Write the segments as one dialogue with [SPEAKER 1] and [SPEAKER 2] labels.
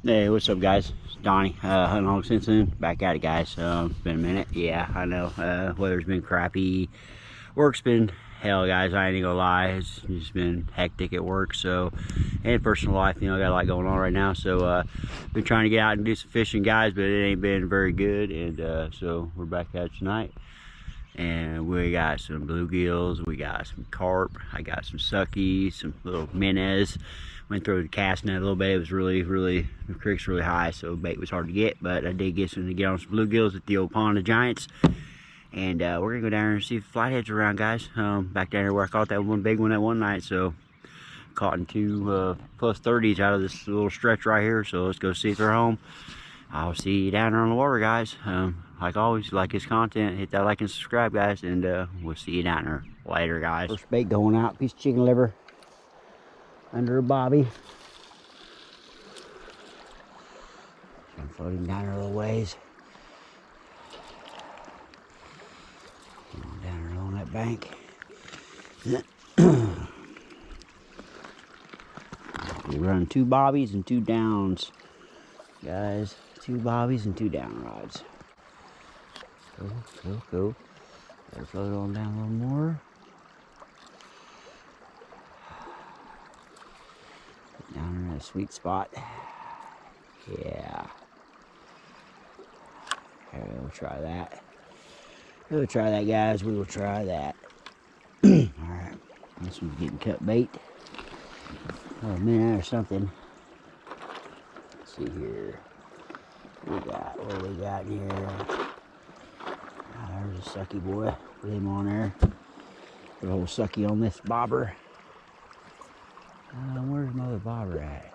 [SPEAKER 1] Hey, what's up, guys? It's Donnie, Hunting Long Simpson, back at it, guys. It's been a minute. Yeah, I know. Weather's been crappy. Work's been hell, guys. I ain't gonna lie. It's just been hectic at work, so, and personal life, got a lot going on right now. So, been trying to get out and do some fishing, guys, but it ain't been very good. And so we're back at it tonight. And we got some bluegills, we got some carp, I got some suckies, some little minnows. Went through the cast net a little bit. It was really, the creek's really high, so bait was hard to get, but I did get on some bluegills at the old Pond of Giants. And we're gonna go down there and see if the flatheads are around, guys. Back down here where I caught that one big one that one night, so caught in two plus 30s out of this little stretch right here. So let's go see if they're home. I'll see you down there on the water, guys. Like always, like his content, hit that like and subscribe, guys, and we'll see you down there later, guys. First bait going out, piece of chicken liver under a bobby. I'm floating down there a little ways. Down there along that bank. We run 2 bobbies and 2 downs, guys. 2 bobbies and 2 down rods. Go. Better float on down a little more. Down in a sweet spot. Yeah. We'll try that. We'll try that, guys. We will try that. Alright. This one's getting cut bait. Oh, a minute or something. Let's see here. What do we got in here? There's a sucky boy. Put him on there. Put a whole sucky on this bobber. Where's my other bobber at?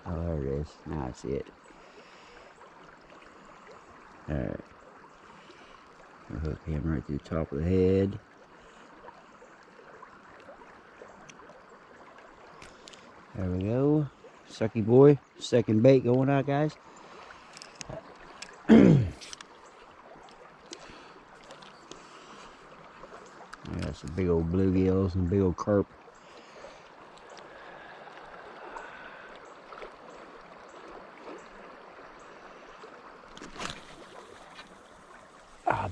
[SPEAKER 1] Oh, there it is. Now I see it. Alright. I'll hook him right through the top of the head. There we go. Sucky boy. Second bait going out, guys. Got some big old bluegills and big old carp.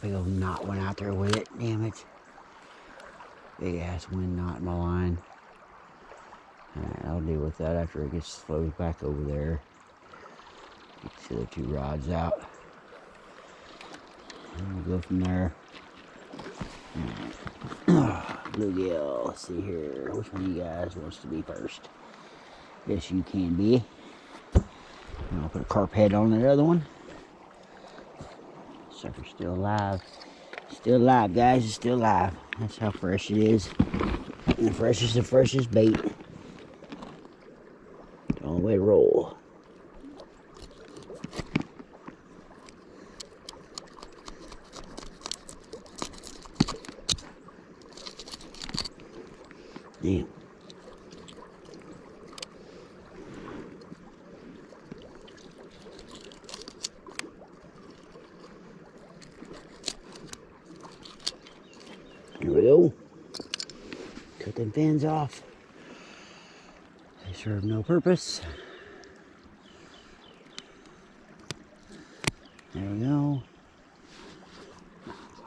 [SPEAKER 1] Big old knot went out there with it. Damn it. Big ass wind knot in my line. Alright, I'll deal with that after it gets floated back over there. Get the other 2 rods out. And we'll go from there. Bluegill. Let's see here. Which one of you guys wants to be first? Yes, you can be. And I'll put a carp head on the other one. Sucker's still alive. Still alive, guys. It's still alive. That's how fresh it is. And the freshest bait. The only way to roll. Damn. Here we go. Cut them fins off. They serve no purpose. There we go.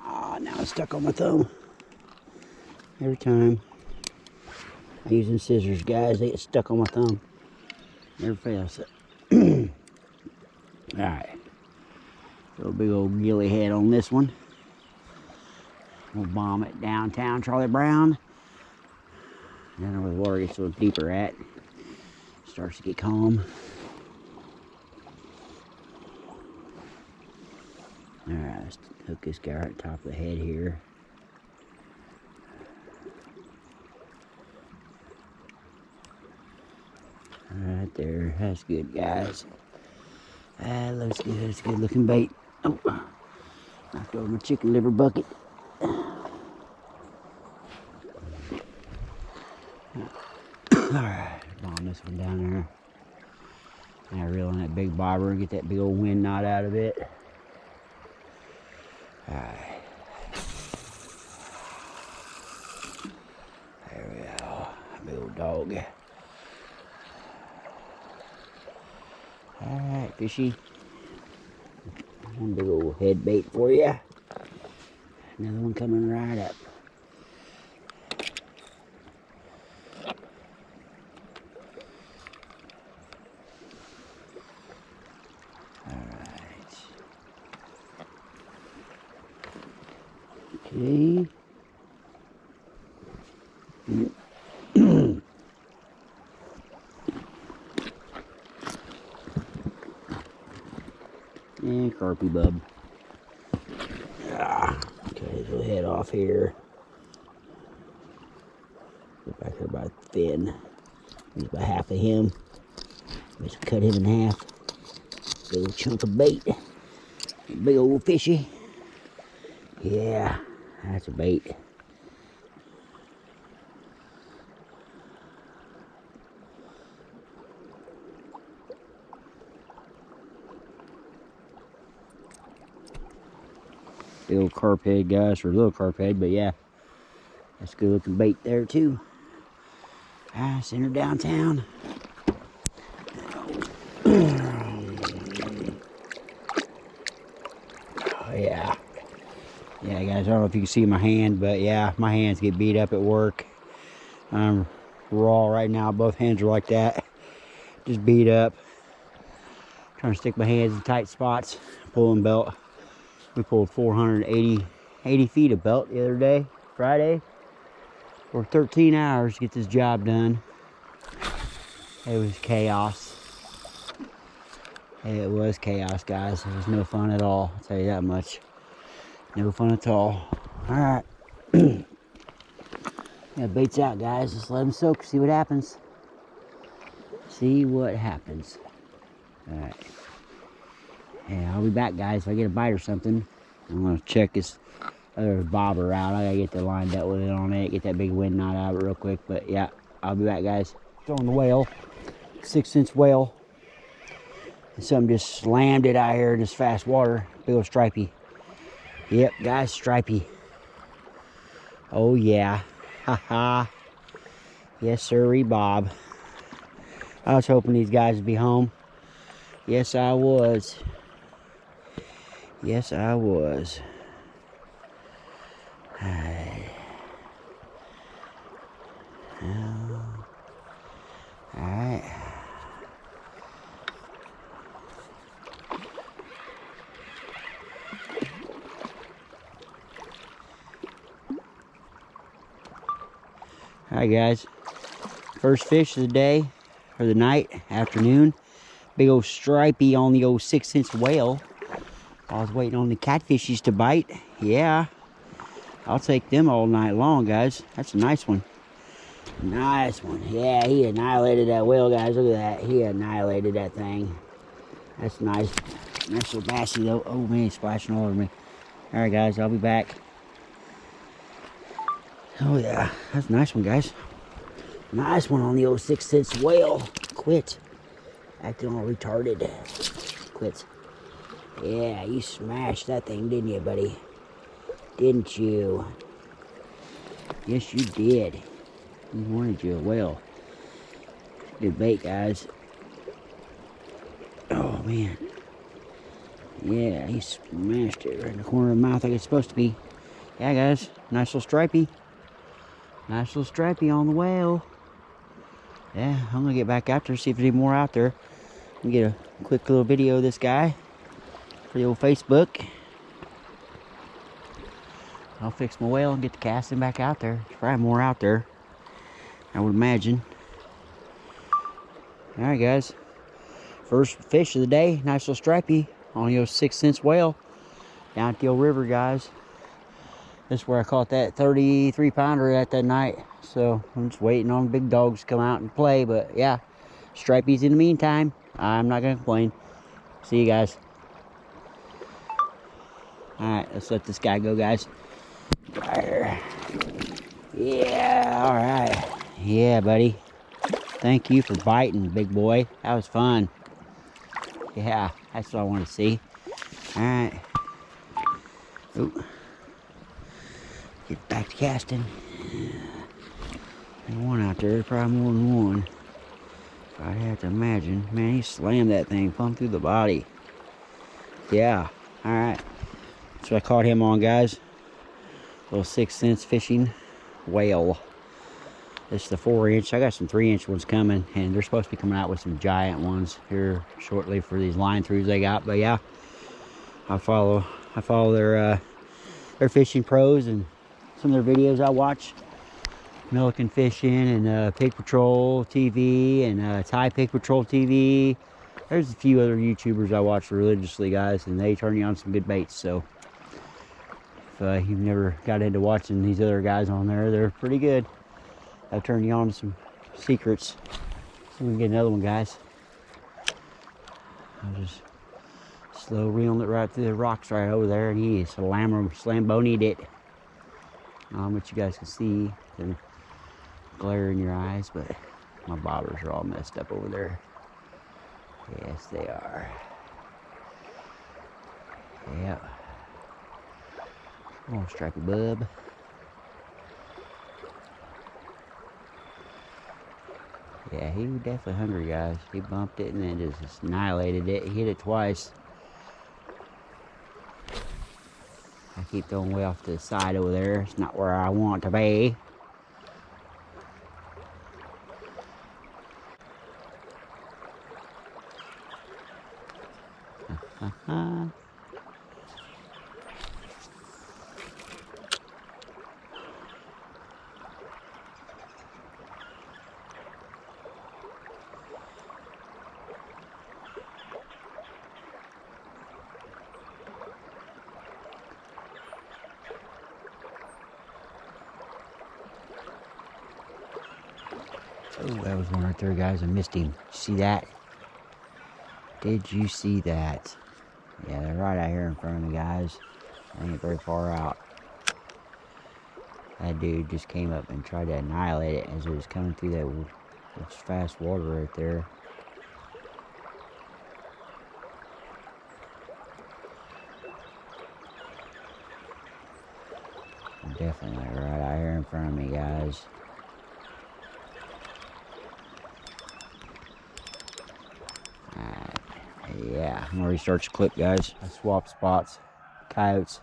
[SPEAKER 1] Now it's stuck on my thumb. Every time. I'm using scissors, guys. They get stuck on my thumb. Never fails. Alright. Throw a big old gilly head on this one. We'll bomb it downtown Charlie Brown. Then where the water gets a little deeper at. Starts to get calm. Alright, let's hook this guy right top of the head here. Right there. That's good, guys. That looks good. It's a good looking bait. Oh, knocked over my chicken liver bucket. Alright, bomb this one down there. Now reel in that big bobber and get that big old wind knot out of it. Alright. There we go. good dog. Alright, fishy. One big old head bait for you. Another one coming right up. Alright. Okay. And carpy bub. Okay, so head off here. Get back here by fin. Use about half of him. Just cut him in half. Big old chunk of bait. Big old fishy. Yeah, that's a bait. Big old carp head, guys, or a little carp head, but yeah, that's good looking bait there too. Center downtown. Oh yeah. Yeah, guys, I don't know if you can see my hand, but yeah, my hands get beat up at work. I'm raw right now. Both hands are like that. Just beat up. Trying to stick my hands in tight spots. Pulling belt. We pulled 480 feet of belt the other day, Friday. For 13 hours to get this job done. It was chaos. It was chaos, guys. It was no fun at all. I'll tell you that much. No fun at all. Alright. Yeah, bait's out, guys. Just let them soak. See what happens. See what happens. Alright. Yeah, I'll be back, guys. If I get a bite or something, I'm going to check this other bobber out. I got to get the line dealt with it on it. Get that big wind knot out of it real quick. But yeah, I'll be back, guys. Throwing the whale. 6-inch whale. And something just slammed it out here in this fast water. Big old stripey. Yep, guys, stripey. Oh, yeah. Haha. Yes, sirree, Bob. I was hoping these guys would be home. Yes, I was. Yes, I was. Alright. Alright, guys. First fish of the day, or the night, afternoon. Big old stripey on the old 6-inch whale. I was waiting on the catfishes to bite. Yeah. I'll take them all night long, guys. That's a nice one. Nice one. Yeah, he annihilated that whale, guys. Look at that. He annihilated that thing. That's nice. Nice little bassy, though. Oh, man, he's splashing all over me. Alright, guys. I'll be back. Oh, yeah. That's a nice one, guys. Nice one on the old 6-inch whale. Quit. Acting all retarded. Quit. Yeah, you smashed that thing, didn't you, buddy? Didn't you? Yes, you did. You wanted you a whale. Good bait, guys. Oh, man. Yeah, he smashed it right in the corner of the mouth like it's supposed to be. Yeah, guys. Nice little stripey. Nice little stripey on the whale. Yeah, I'm going to get back out there, see if there's any more out there. And get a quick little video of this guy for the old Facebook. I'll fix my whale and get the casting back out there. There's probably more out there, I would imagine. Alright, guys. First fish of the day. Nice little stripey on your 6-inch whale down at the old river, guys. This is where I caught that 33-pounder at that night. So I'm just waiting on big dogs to come out and play. But yeah, stripeys in the meantime. I'm not going to complain. See you guys. Alright, let's let this guy go, guys. Yeah, alright. Yeah, buddy. Thank you for biting, big boy. That was fun. Yeah, that's what I want to see. Alright. Get back to casting. one out there, probably more than one. I'd have to imagine. Man, he slammed that thing, plumb through the body. Yeah, alright. So I caught him on, guys. Little 6 cents fishing whale. This is the 4-inch. I got some 3-inch ones coming, and they're supposed to be coming out with some giant ones here shortly for these line throughs they got. But yeah, I follow their fishing pros and some of their videos I watch. Milliken Fishing and Pig Patrol TV and Thai Pig Patrol TV. There's a few other YouTubers I watch religiously, guys, and they turn you on some good baits. So if you've never got into watching these other guys on there, they're pretty good. I'll turn you on to some secrets. So we can get another one, guys. I'll just slow reeling it right through the rocks right over there, and he slambonied it. I don't know what you guys can see. They're glare in your eyes, but my bobbers are all messed up over there. Yes, they are. Yeah. Come on, stripey bub. Yeah, he was definitely hungry, guys. He bumped it and then just annihilated it. He hit it twice. I keep going way off to the side over there. It's not where I want to be. Uh-huh. Oh, that was one right there, guys. I missed him. See that? Did you see that? Yeah, they're right out here in front of me, guys. I ain't very far out. That dude just came up and tried to annihilate it as it was coming through that fast water right there. Definitely right out here in front of me, guys. Yeah, I'm gonna restart the clip, guys. I swapped spots. Coyotes.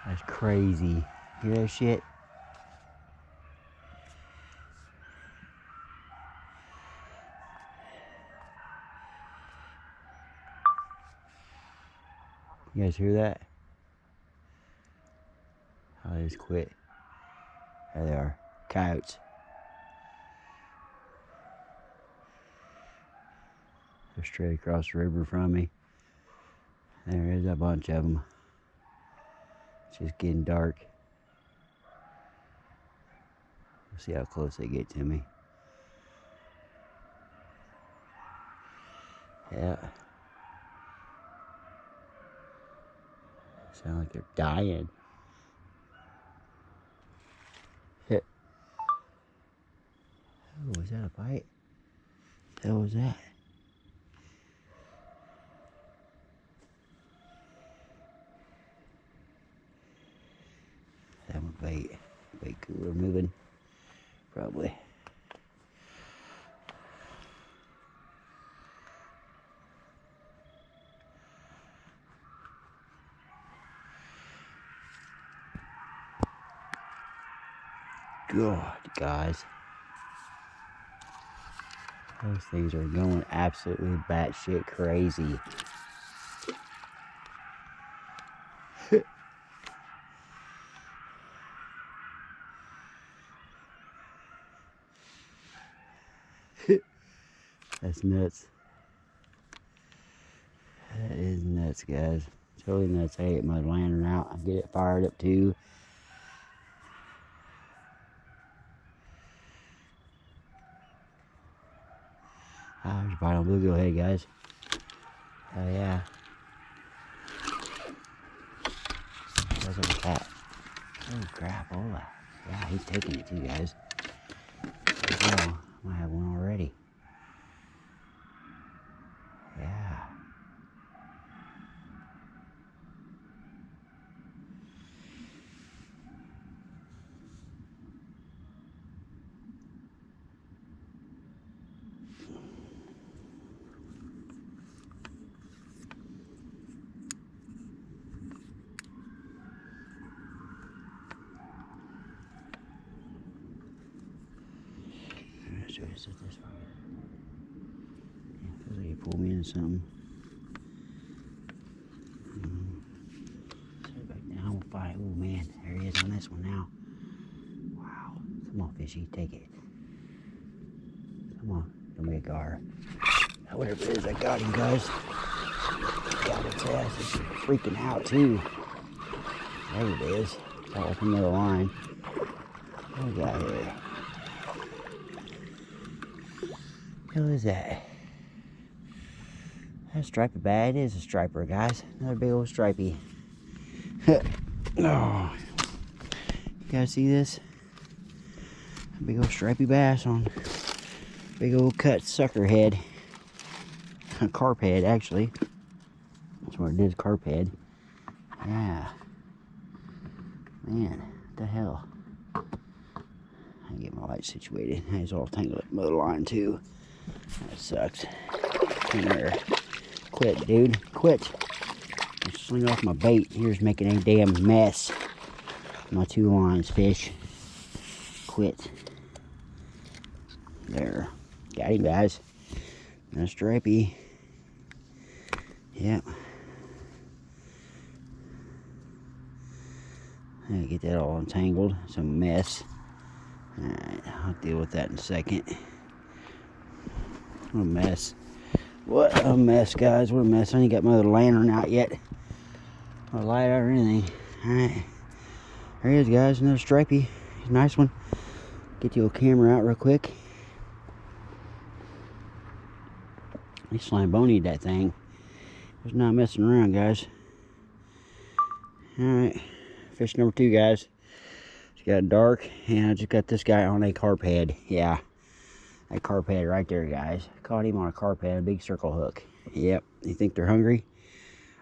[SPEAKER 1] That's crazy. Hear that shit? You guys hear that? Oh, they just quit. There they are. Coyotes. They're straight across the river from me. There is a bunch of them. It's just getting dark. We'll see how close they get to me. Yeah. Sound like they're dying. Hit. Oh, was that a bite? What the hell was that? That one bait. Bait cooler moving. Probably. God, guys. Those things are going absolutely batshit crazy. That's nuts. That is nuts, guys. Totally nuts. I get my lantern out. I get it fired up too. Ah, there's a bite on bluegill head, guys. Oh yeah. There's a cat. Oh crap, Ola. Yeah, he's taking it too, guys. Oh, I might have one already. Yeah. Is it this far? Yeah, feels like he pulled me into something. Set it back down. We'll fight. Oh man, there he is on this one now. Wow. Come on, fishy, take it. Come on, don't be a gar. Whatever it is, I got him, guys. Got its ass. It's freaking out too. There it is. It's all from the other line. What do we got here? What the hell is that? That's striped bad. It is a striper, guys. Another big old stripey. Oh, you guys see this? A big old stripey bass on big old cut sucker head. A carp head, actually. That's what it is, carp head. Yeah. Man, what the hell? I get my light situated. It's all tangled up with the line too. That sucks. Come here. Quit, dude. Quit. I'm slinging off my bait. Here's making a damn mess. My 2 lines, fish. Quit. There. Got him, guys. And a stripey. Yep. I gotta get that all entangled. It's a mess. Alright, I'll deal with that in a second. What a mess. What a mess, guys. What a mess. I ain't got my other lantern out yet. Or light out or anything. Alright. There he is, guys. Another stripey. He's a nice one. Get the old camera out real quick. He slime bonied that thing. Just not messing around, guys. Alright. Fish number 2, guys. It's got dark, and I just got this guy on a carp head. Yeah. That carp head right there, guys. Caught him on a carp head, a big circle hook. Yep. You think they're hungry?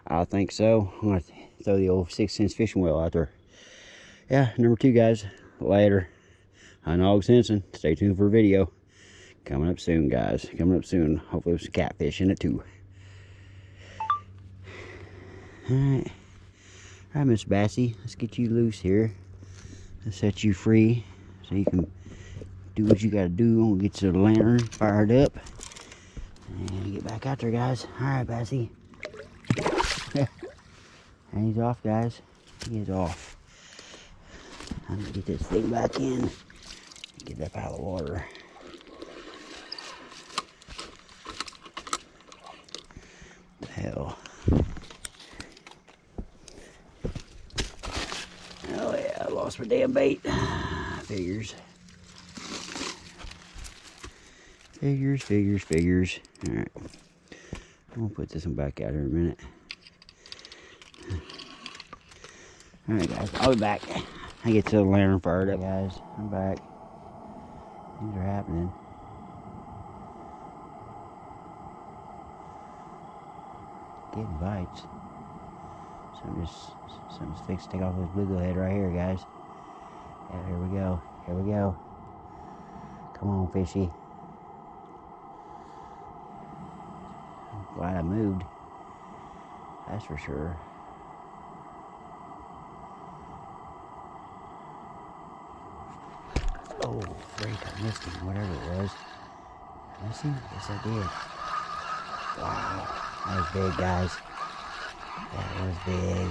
[SPEAKER 1] I think so. I'm going to throw the old 6 cents fishing wheel out there. Yeah, number 2, guys. Later. I'm Og Simpson. Stay tuned for a video. Coming up soon, guys. Coming up soon. Hopefully with some catfish in it, too. Alright. Alright, Miss Bassy. Let's get you loose here. Let's set you free so you can do what you gotta do. I'm gonna get your lantern fired up and get back out there, guys. Alright, Bassy. And he's off, guys. He is off. I'm gonna get this thing back in. Get up out of the water. What the hell? Oh yeah, I lost my damn bait. Figures. Figures. Alright. I'm gonna put this one back out here in a minute. Alright, guys. I'll be back. I get to the lantern fired up, guys. I'm back. Things are happening. Getting bites. Something's fixed to take off this bluegill head right here, guys. Yeah, here we go. Here we go. Come on, fishy. I'm glad I moved. That's for sure. Oh, freak, I missed him, whatever it was. I missed him? Yes, I did. Wow. That was big, guys. That was big.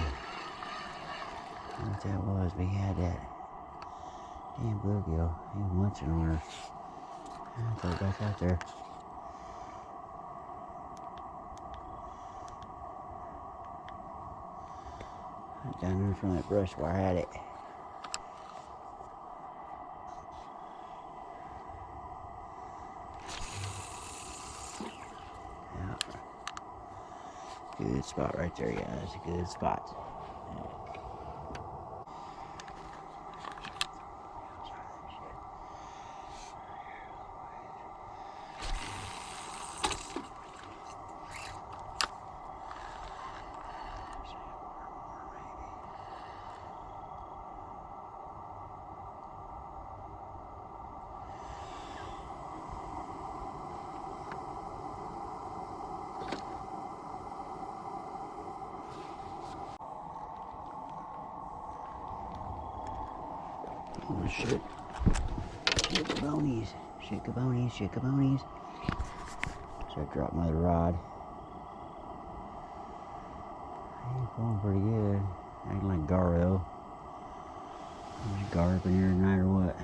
[SPEAKER 1] I don't know what that was, but he had that damn bluegill. He was munching on her. I'll throw it back out there. Down there in front of that brush where I had it. Good spot right there, guys. Good spot. Oh shit. Get the bonies. Shikabonies, shikabonies. So I dropped my rod. He's going pretty good. Acting like gar though. There's gar up in here tonight or what?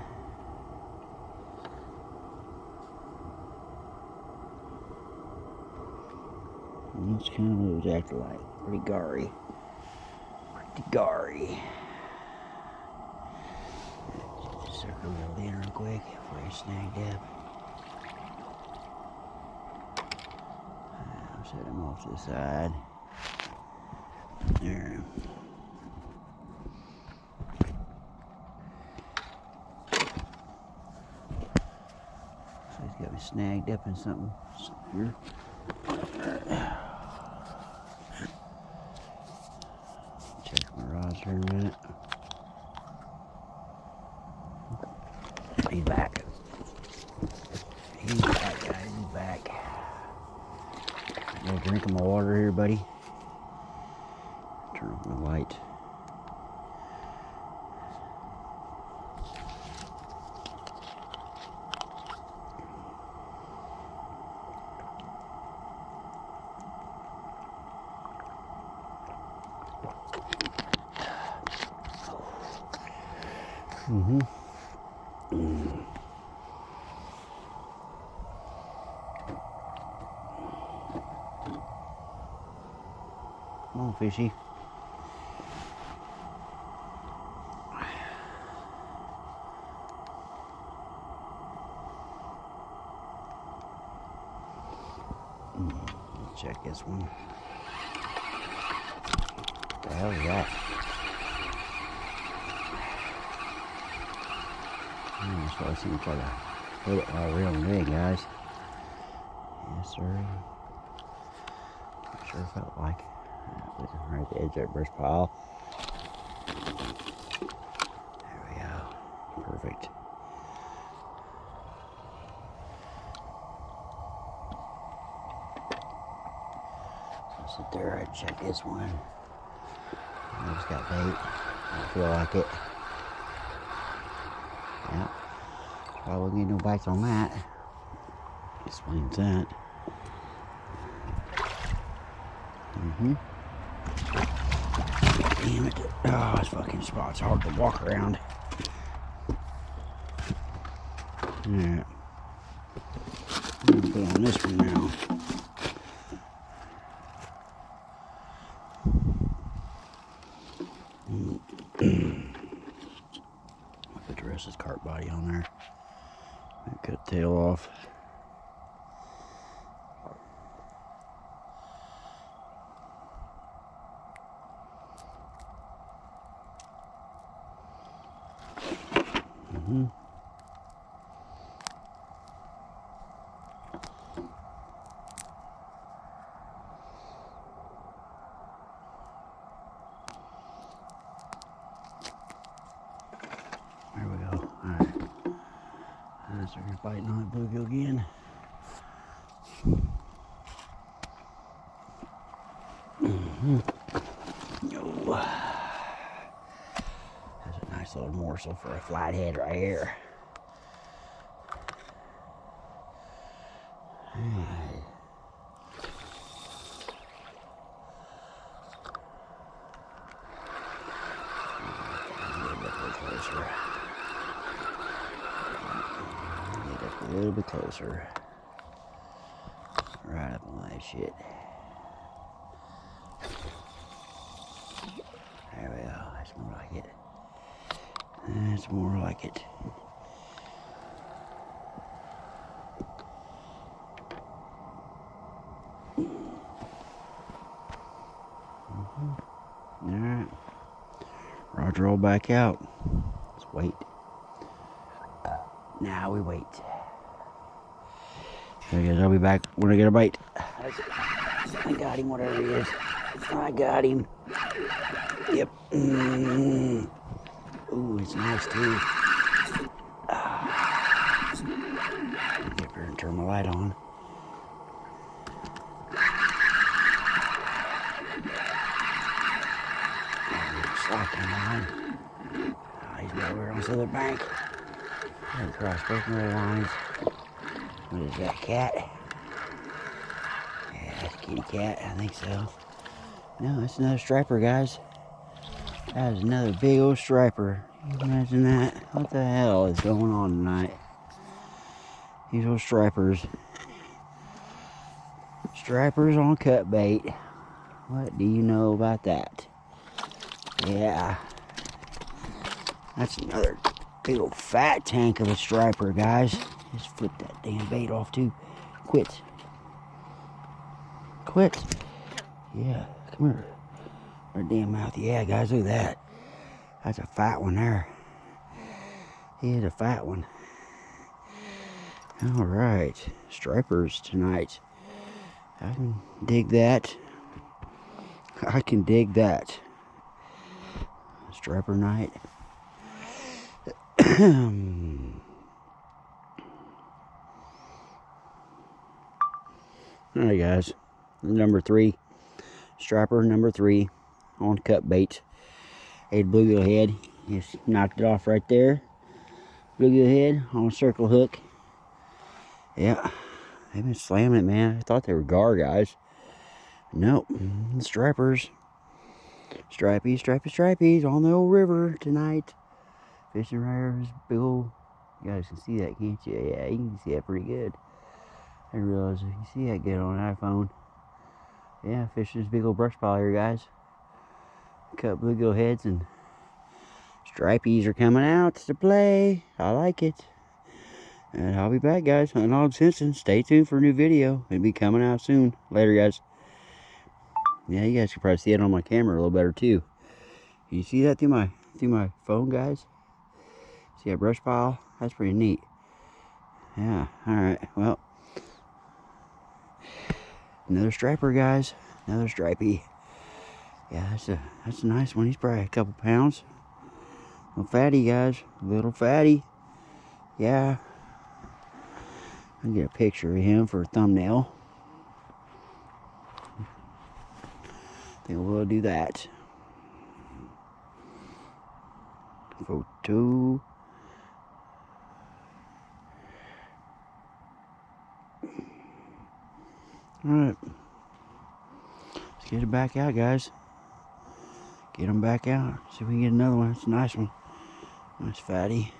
[SPEAKER 1] That's kind of what it was acting like. Pretty gary. Pretty gary. Just circle it in real quick before you snagged up. I'll set him off to the side. There. So he's got me snagged up in something here. Check my rods for a minute. He's back. He's back, guys. He's back. No drinking my water here, buddy. Turn off my light. Come on, fishy. Check this one. What the hell is that? That's why I seem to try to put it while reeling it in, guys. Yes, sir. Not sure felt like. Right at the edge of that brush pile. There we go. Perfect. So sit there and check this one. I just got bait. I feel like it. Yeah. Probably wouldn't get no bites on that. Explains that. Damn it. Oh, this fucking spot's hard to walk around. Alright. I'm gonna put on this one now. I'll put the rest of this cart body on there. Cut the tail off. There we go. Alright. So we're biting on that bluegill again. Oh. That's a nice little morsel for a flathead right here. Alright. A little bit closer. Right up on that shit. There we go. That's more like it. That's more like it. Alright. Roger, roll back out. Let's wait. Now we wait. Okay, guys, I'll be back when I get a bite. I got him, whatever he is. I got him. Yep. Ooh, it's nice too. Get up here and turn my light on. Slacking on. He's over on this other bank. Across both middle lines. What is that, cat? Yeah, that's a kitty cat, I think so. No, that's another striper, guys. That is another big old striper. Imagine that. What the hell is going on tonight? These old stripers. Stripers on cut bait. What do you know about that? Yeah. That's another big old fat tank of a striper, guys. Just flip that damn bait off too. Quit. Quit. Yeah, come here. Her damn mouth. Yeah, guys, look at that. That's a fat one there. He is a fat one. Alright. Stripers tonight. I can dig that. I can dig that. Striper night. Alright, guys. Number 3. Striper number 3 on cut bait. A bluegill head. Just knocked it off right there. Bluegill head on a circle hook. Yeah. They've been slamming it, man. I thought they were gar, guys. Nope. Stripers. Stripies on the old river tonight. Fishing right over this big old... You guys can see that, can't you? Yeah, you can see that pretty good. I didn't realize you can see that good on an iPhone. Yeah, fishing this big old brush pile here, guys. Cut bluegill heads and stripies are coming out to play. I like it. And I'll be back, guys, on Og Simpson. Stay tuned for a new video. It'll be coming out soon. Later, guys. Yeah, you guys can probably see it on my camera a little better too. Can you see that through my phone, guys? See that brush pile? That's pretty neat. Yeah, alright, well. Another striper, guys. Another stripey. Yeah, that's a nice one. He's probably a couple pounds. Little fatty, guys. Little fatty. Yeah. I'll get a picture of him for a thumbnail. I think we'll do that. Photo. Alright. Let's get it back out, guys. Get them back out. See if we can get another one. It's a nice one. Nice fatty.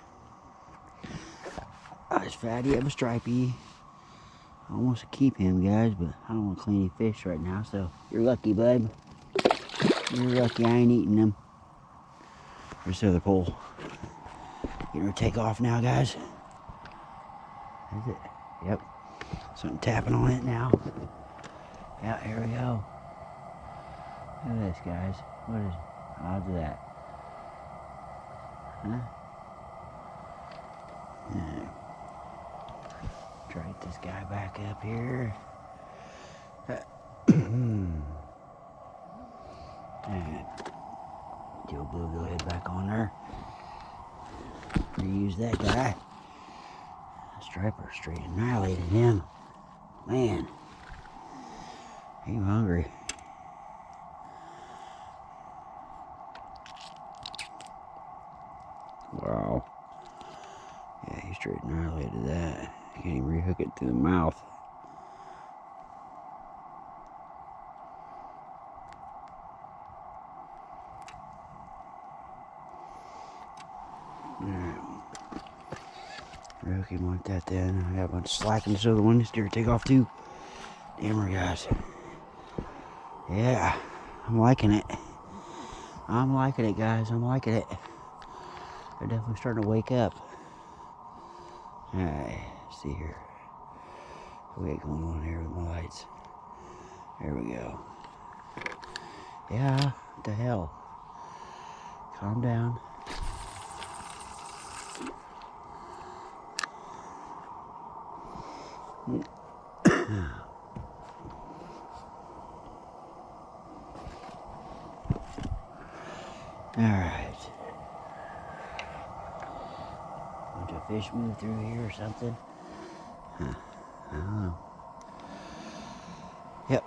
[SPEAKER 1] Nice fatty of a stripey. I want to keep him, guys, but I don't want to clean any fish right now, so you're lucky, bud. You're lucky I ain't eating them. There's the other pole. Getting her to take off now, guys. Is it? Yep. Something tapping on it now. Yeah, here we go. Look at this, guys. What is the odds of that? Huh? Yeah. Try to get this guy back up here. Alright. Do a bluegill head back on there. Reuse that guy. Striper straight annihilated him. Man. I'm hungry. Wow. Yeah, he straight annihilated that. You can't even rehook it through the mouth. Alright. Rehook him like that then. I got a bunch of slack in this other one. This deer take off too. Damn her, guys. Yeah. I'm liking it. I'm liking it, guys. I'm liking it. They're definitely starting to wake up. Alright, let's see here. What we got going on here with my lights? There we go. Yeah, what the hell? Calm down. Alright. Bunch of fish move through here or something? Huh. I don't know. Yep.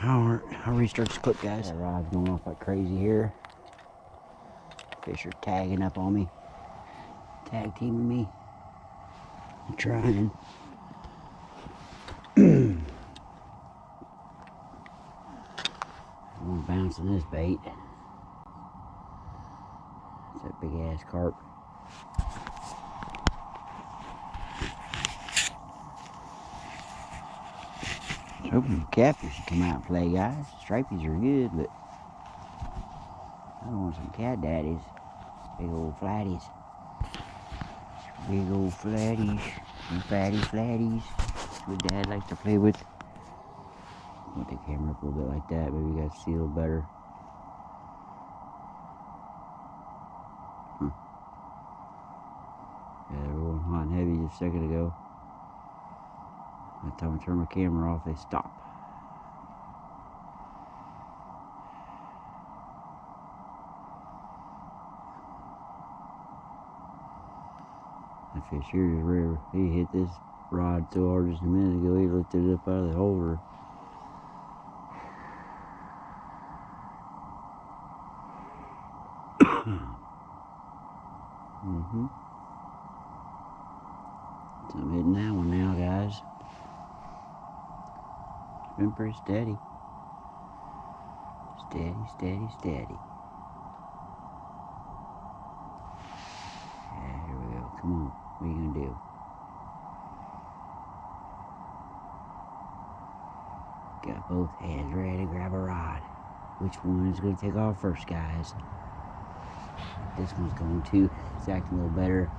[SPEAKER 1] I'll restart this clip, guys. That rod's going off like crazy here. Fish are tagging up on me. Tag teaming me. I'm trying. I'm bouncing this bait. It's that big ass carp. I was hoping the catfish would come out and play, guys. Stripies are good, but I want some cat daddies. Big old flatties. Big old flatties. Some fatty flatties. That's what Dad likes to play with. Put the camera up a little bit like that. Maybe you guys see a little better. Yeah, they were rolling hot and heavy just a second ago. By the time I turn my camera off, they stop. That fish here is rare. He hit this rod so hard just a minute ago, he lifted it up out of the holder. So I'm hitting that one now, guys. It's been pretty steady. Steady, steady, steady. Yeah, here we go. Come on. What are you gonna do? Got both hands ready to grab a rod. Which one is gonna take off first, guys? This one's going to. It's acting a little better.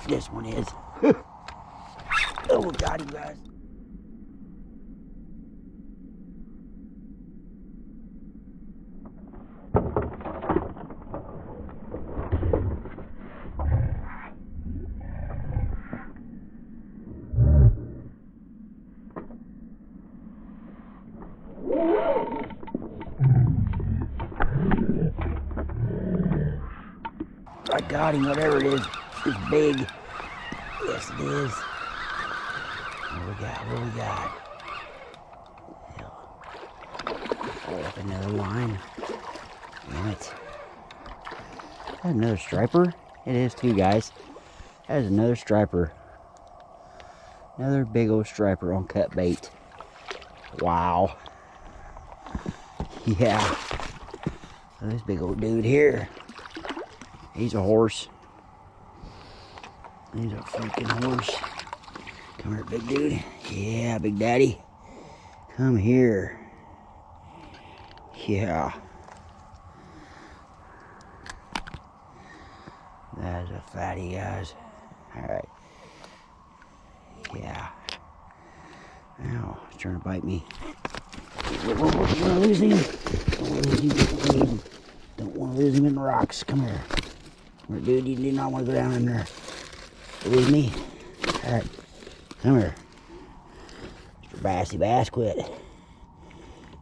[SPEAKER 1] This one is. Oh, got him, guys. I got him, whatever it is. It's big. Yes, it is. What we got? What we got? Oh, up another line. Damn it. Is that another striper? It is too, guys. That is another striper. Another big old striper on cut bait. Wow. Yeah. So this big old dude here. He's a horse. He's a freaking horse. Come here, big dude. Yeah, big daddy. Come here. Yeah. That is a fatty, guys. Alright. Yeah. Ow, he's trying to bite me. Don't want to lose him. Don't want to lose him. Don't want to lose him in the rocks. Come here. Come here, dude. You do not want to go down in there. Believe me. Alright. Come here. Mr. Bassy Bass, quit.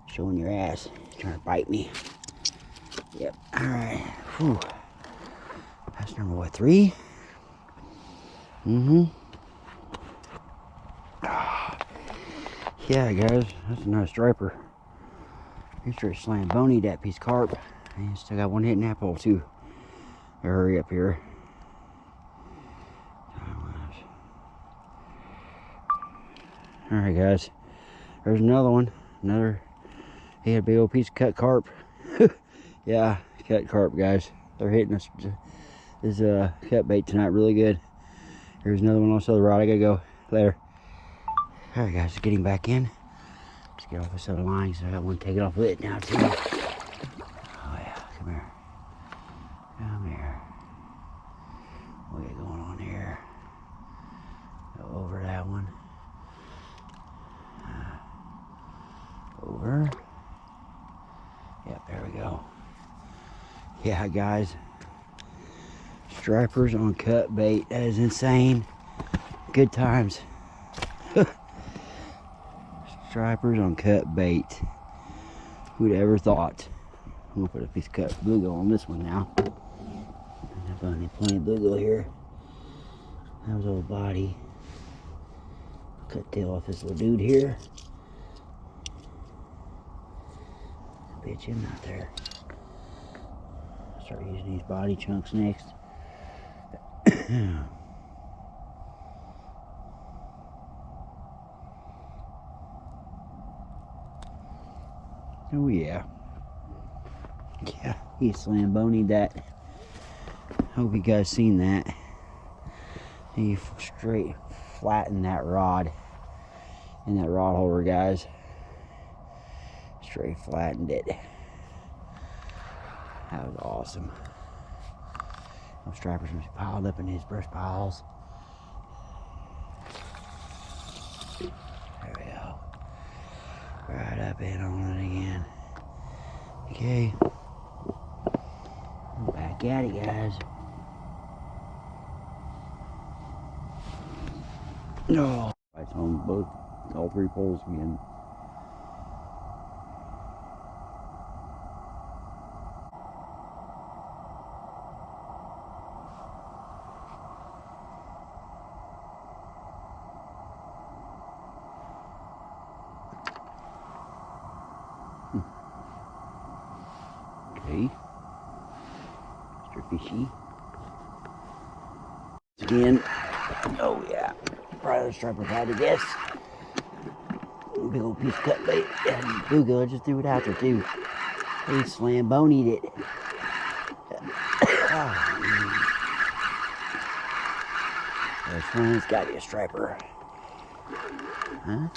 [SPEAKER 1] Showing your ass. Trying to bite me. Yep. Alright. Whew. That's number what, 3? Yeah, guys. That's another striper. He's straight slam bony, that piece of carp. And still got one hitting that pole, too. Hurry up here. Alright, guys. There's another one. He had a big old piece of cut carp. Yeah, cut carp, guys. They're hitting us. This cut bait tonight really good. Here's another one on the other rod. I gotta go. Later. Alright, guys. Getting back in. Let's get off this other line, so I got one taking off with it now, too. Oh, yeah. Come here. Come here. What we got going on here? Go over that one. Over. Yep, there we go. Yeah, guys. Stripers on cut bait. That is insane. Good times. Stripers on cut bait. Who'd ever thought? I'm gonna put a piece of cut bluegill on this one now. I found plenty of bluegill here. That was old body. Cut tail off this little dude here. Bitch him out there. start using these body chunks next. Oh yeah. Yeah, he Slambonied that. Hope you guys seen that. He straight flattened that rod in that rod holder, guys. Straight flattened it. That was awesome. Those strappers must be piled up in these brush piles. There we go. Right up in on it again. Okay. Back at it, guys. No. It's on both, all three poles again. Okay. Mr. Fishy. Again. Oh yeah. Probably the striper had to guess. Big old piece of cut bait. And bluegill, I just threw it out there too. He Slambonied it. This one's got to be a striper. Huh?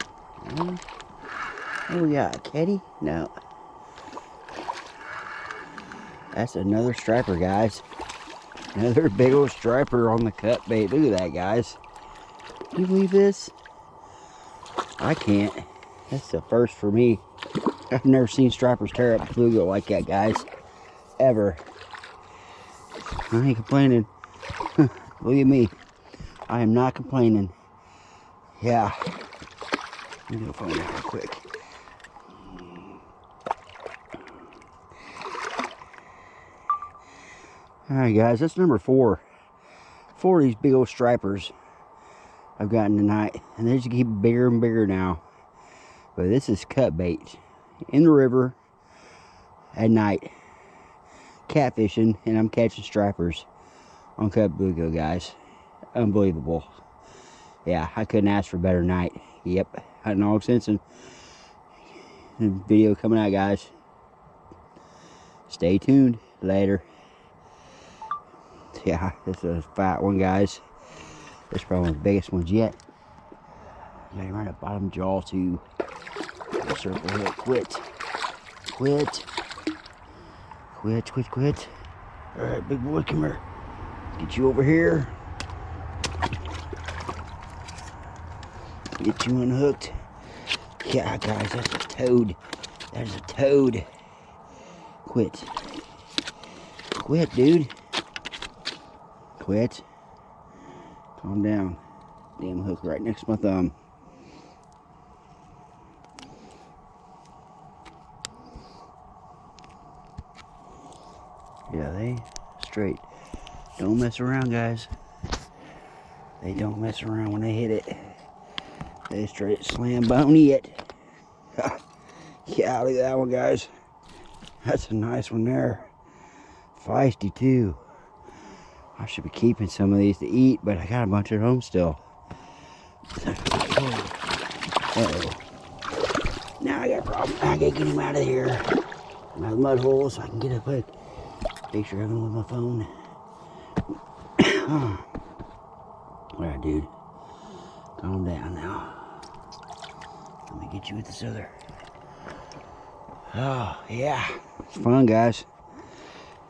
[SPEAKER 1] What we got? A Ketty? No. That's another striper, guys. Another big old striper on the cut bait. Look at that, guys. Can you believe this? I can't. That's the first for me. I've never seen stripers tear up bluegill like that, guys. Ever. I ain't complaining. Look at me. I am not complaining. Yeah. Let me go find that real quick. Alright, guys, that's number 4. 4 of these big old stripers I've gotten tonight. And they just keep bigger and bigger now. But this is cut bait. In the river at night. Catfishing, and I'm catching stripers on cut bluegill, guys. Unbelievable. Yeah, I couldn't ask for a better night. Yep, hunting Og Simpson. Video coming out, guys. Stay tuned. Later. Yeah, this is a fat one, guys. This is probably one of the biggest ones yet. Got him right at the bottom jaw too. Circle hook. Quit. Quit. Quit, quit, quit. Alright, big boy, come here. Get you over here. Get you unhooked. Yeah, guys, that's a toad. That is a toad. Quit. Quit, dude. Quit. Calm down. Damn hook right next to my thumb. Yeah, they straight. Don't mess around, guys. They don't mess around when they hit it. They straight Slamboni it. Yeah, look at that one, guys. That's a nice one there. Feisty too. I should be keeping some of these to eat, but I got a bunch at home still. Uh-oh. Now I got a problem. I gotta get him out of here. My mud hole so I can get a quick picture of him with my phone. Alright, dude. Calm down now. Let me get you with this other. Oh, yeah. It's fun, guys.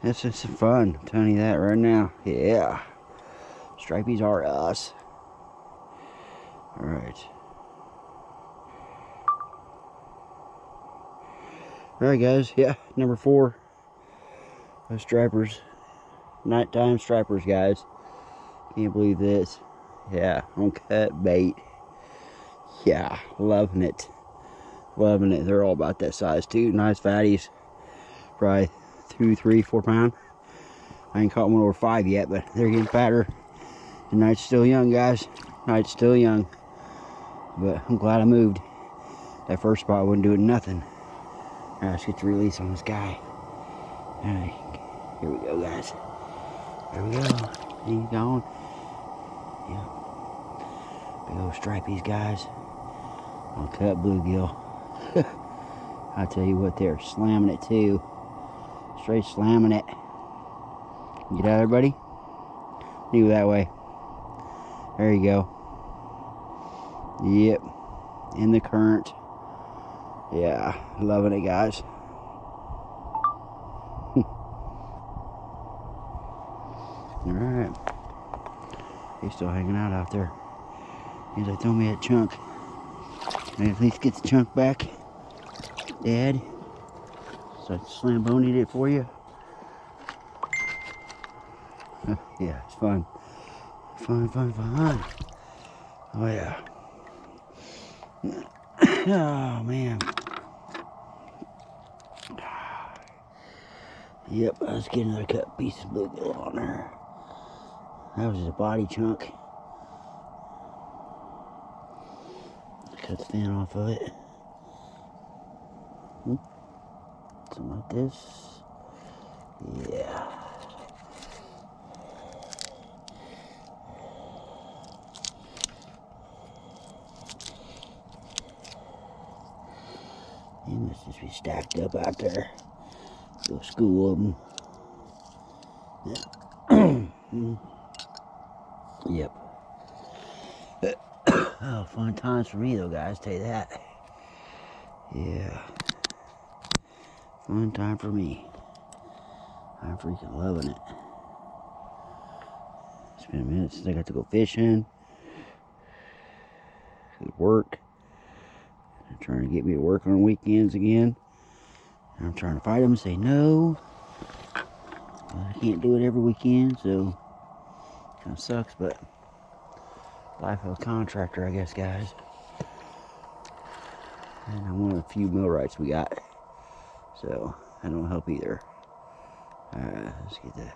[SPEAKER 1] It's just fun. I'm telling you that right now. Yeah. Stripies are us. Alright. Alright, guys. Yeah, number 4. Those stripers. Nighttime stripers, guys. Can't believe this. Yeah, on cut bait. Yeah, loving it. Loving it. They're all about that size too. Nice fatties. Probably 2, 3, 4 pound. I ain't caught one over 5 yet, but they're getting fatter. The night's still young, guys. Night's still young. But I'm glad I moved. That first spot wasn't doing nothing. Alright, let's get the release on this guy. Alright. Here we go, guys. There we go. He's gone. Yep. Big old stripies, guys. Uncut bluegill. I tell you what, they're slamming it too. Straight slamming it. Get out there, buddy. You that way. There you go. Yep. In the current. Yeah. Loving it, guys. Alright. He's still hanging out there. He's like, throw me that chunk. And at least get the chunk back. Dad. So I slam-bonied it for you. Yeah, it's fun. Fun, fun, fun. Oh, yeah. Oh, man. Yep, let's get another cut piece of bluegill on there. That was just a body chunk. Cut the fin off of it. Something like this. Yeah. He must just be stacked up out there. Go school of them. Yeah. Yep. Oh, fun times for me though, guys. Tell you that. Yeah. Fun time for me. I'm freaking loving it. It's been a minute since I got to go fishing. It work. They're trying to get me to work on weekends again. And I'm trying to fight them and say no. But I can't do it every weekend, so it kind of sucks, but life of a contractor, I guess, guys. And I'm one of the few millwrights we got, so that don't help either. Alright, let's get the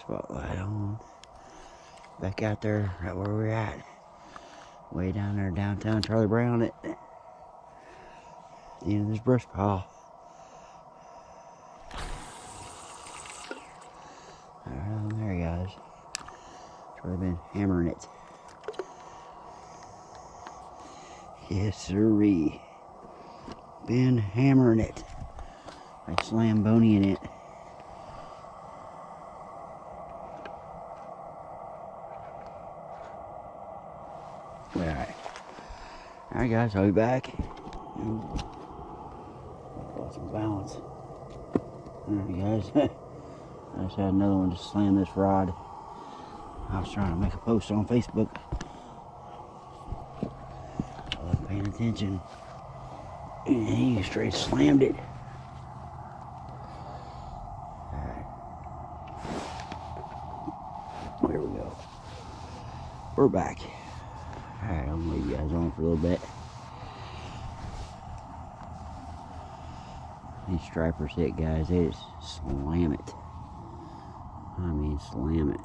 [SPEAKER 1] spotlight on. Back out there, right where we're at. Way down there, downtown Charlie Brown at the end of this brush pile. Alright, there, guys. That's where I've been hammering it. Yes, sirree. Been hammering it. Like slam-boniing it. Alright. Alright, guys, I'll be back. Got some balance. Alright, guys. I just had another one just slam this rod. I was trying to make a post on Facebook. I wasn't paying attention. And he straight slammed it. Alright. There we go. We're back. Alright, I'm gonna leave you guys on for a little bit. These stripers hit, guys, they just slam it. I mean, slam it.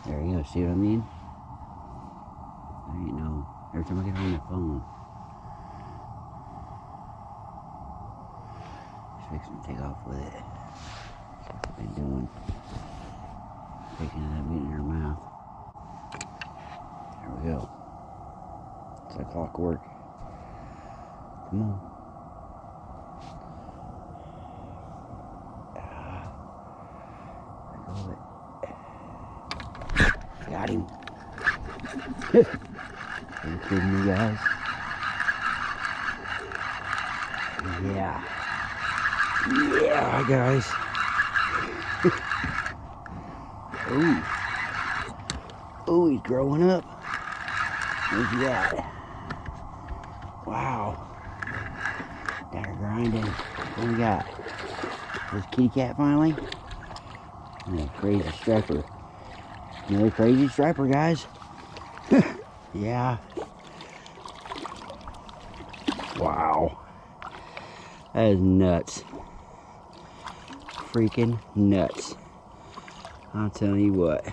[SPEAKER 1] There you go, see what I mean? There you know. Every time I get on the phone, just fixing to take off with it. That's what I've been doing. Picking it up, getting in her mouth. There we go. It's like clockwork. Come on. Got him. Are you kidding me, guys? Yeah. Yeah, guys. Ooh. Ooh, he's growing up. Look at that. Wow. Got her grinding. What do we got? This kitty cat finally? Oh, crazy striper. Another crazy striper, guys. Yeah. Wow. That is nuts. Freaking nuts. I'm telling you what.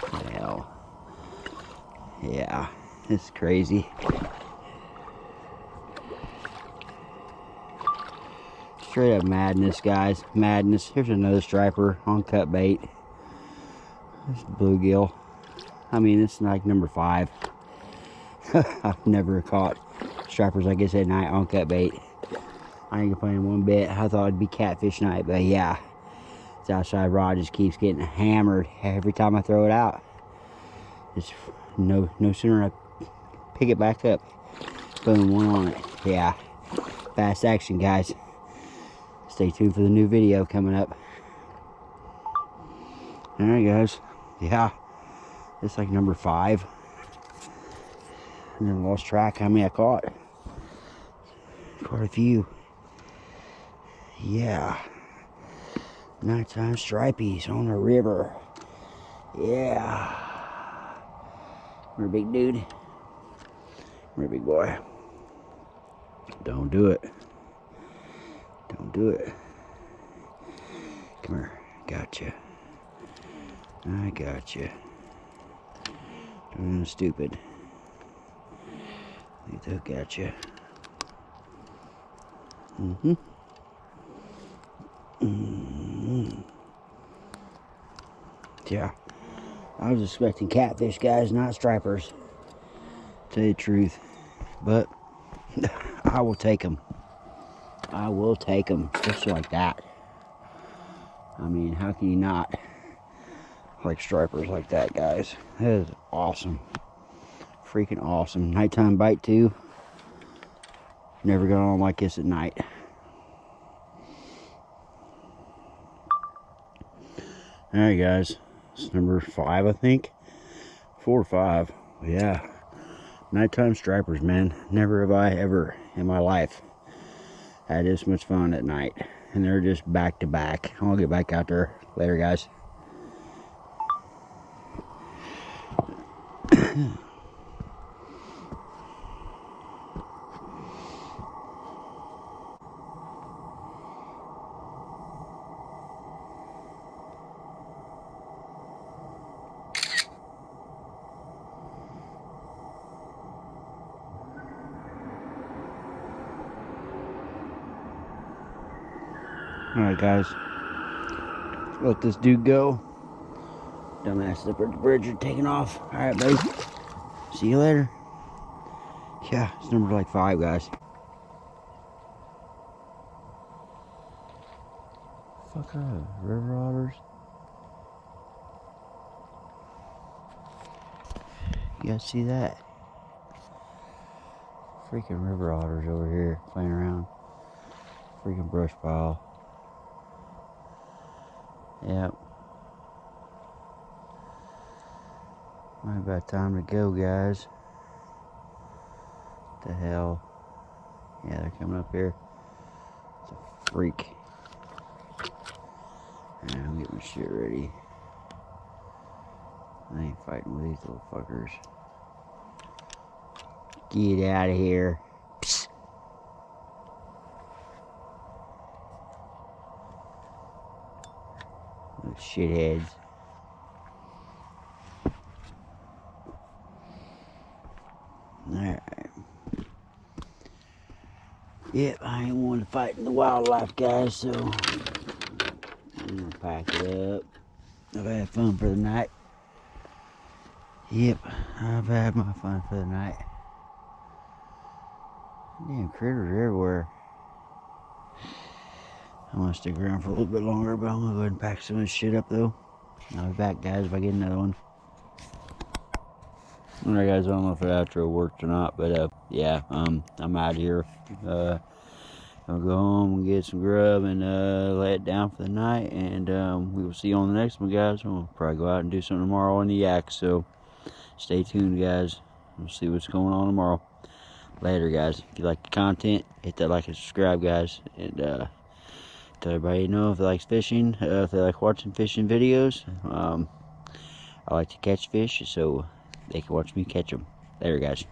[SPEAKER 1] What the hell? Yeah. It's crazy. Straight up madness, guys. Madness. Here's another striper on cut bait. There's bluegill. I mean, it's like number 5. I've never caught stripers like this at night on cut bait. I ain't complaining one bit. I thought it'd be catfish night, but yeah. This outside rod just keeps getting hammered every time I throw it out. Just no sooner I pick it back up. Boom, one on it. Yeah. Fast action, guys. Stay tuned for the new video coming up. Alright, guys. Yeah. It's like number 5. And then lost track how many I caught. Quite a few. Yeah. Nighttime stripies on the river. Yeah. We're a big dude. We're a big boy. Don't do it. Don't do it. Come here. Gotcha. I gotcha. Doing stupid. Leave the hook at you. Yeah. I was expecting catfish, guys, not stripers. Tell you the truth. But I will take them. I will take them just like that. I mean, how can you not like stripers like that, guys? That is awesome. Freaking awesome. Nighttime bite too. Never got on like this at night. Alright, guys. It's number 5, I think. 4 or 5. Yeah. Nighttime stripers, man. Never have I ever in my life had this much fun at night. And they're just back to back. I'll get back out there later, guys. Alright, guys. Let this dude go. Dumbass up at the bridge are taking off. Alright, buddy. See you later. Yeah, it's number like 5, guys. Fuck up, river otters. You guys see that? Freaking river otters over here playing around. Freaking brush pile. Yep. Might about time to go, guys. What the hell? Yeah, they're coming up here. It's a freak. Yeah, I'll get my shit ready. I ain't fighting with these little fuckers. Get out of here. Psst. Those shitheads. Alright. Yep, I ain't one to fight in the wildlife, guys, so I'm gonna pack it up. I've had fun for the night. Yep, I've had my fun for the night. Damn critters everywhere. I'm gonna stick around for a little bit longer, but I'm gonna go ahead and pack some of this shit up though. I'll be back, guys, if I get another one. Alright, guys, I don't know if the outro worked or not, but yeah, I'm out of here. I'll go home and get some grub and lay it down for the night, and we will see you on the next one, guys. We'll probably go out and do something tomorrow on the yak, so stay tuned, guys. We'll see what's going on tomorrow. Later, guys. If you like the content, hit that like and subscribe, guys, and tell everybody know if they like fishing, if they like watching fishing videos. I like to catch fish, so they can watch me catch them. Later, guys.